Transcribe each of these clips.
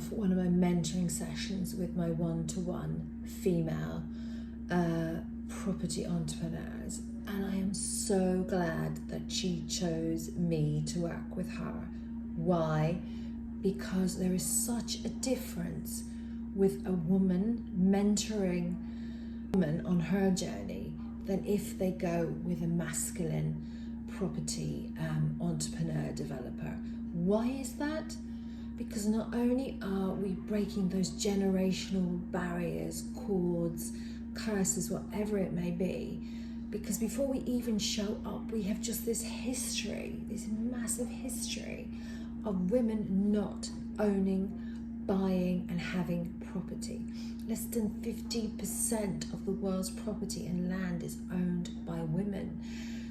off one of my mentoring sessions with my one-to-one female property entrepreneurs, and I am so glad that she chose me to work with her. Why? Because there is such a difference with a woman mentoring a woman on her journey than if they go with a masculine property entrepreneur developer. Why is that? Because not only are we breaking those generational barriers, cords, curses, whatever it may be, because before we even show up, we have just this history, this massive history of women not owning, buying and having property. Less than 50% of the world's property and land is owned by women.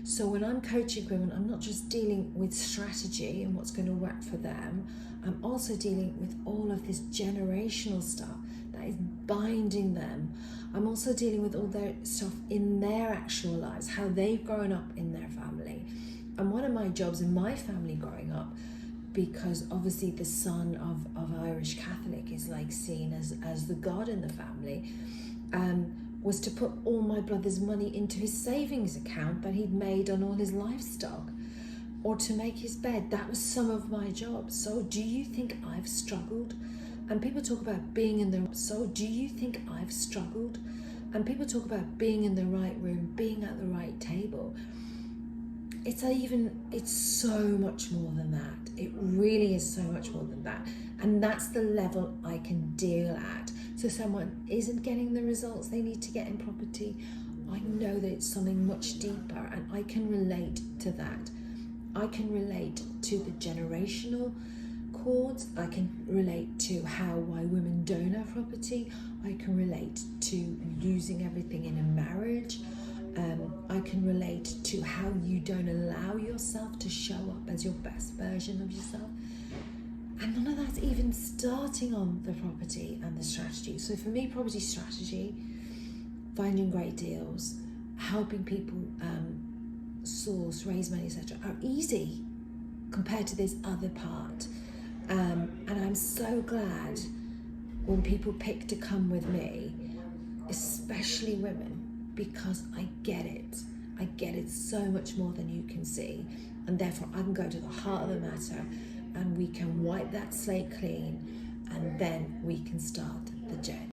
So when I'm coaching women, I'm not just dealing with strategy and what's going to work for them, I'm also dealing with all of this generational stuff that is binding them. I'm also dealing with all their stuff in their actual lives, how they've grown up in their family. And one of my jobs in my family growing up, because obviously the son of Irish Catholic is like seen as the god in the family, was to put all my brother's money into his savings account that he'd made on all his livestock, or to make his bed. That was some of my jobs. So do you think I've struggled? And people talk about being in the, so do you think I've struggled? And people talk about being in the right room, being at the right table. It's so much more than that. It really is so much more than that. And that's the level I can deal at. So someone isn't getting the results they need to get in property, I know that it's something much deeper, and I can relate to that. I can relate to the generational cords. I can relate to why women don't have property. I can relate to losing everything in a marriage. I can relate to how you don't allow yourself to show up as your best version of yourself. And none of that's even starting on the property and the strategy. So for me, property strategy, finding great deals, helping people source, raise money, etc., are easy compared to this other part. And I'm so glad when people pick to come with me, especially women, because I get it. I get it so much more than you can see. And therefore I can go to the heart of the matter, and we can wipe that slate clean, and then we can start the journey.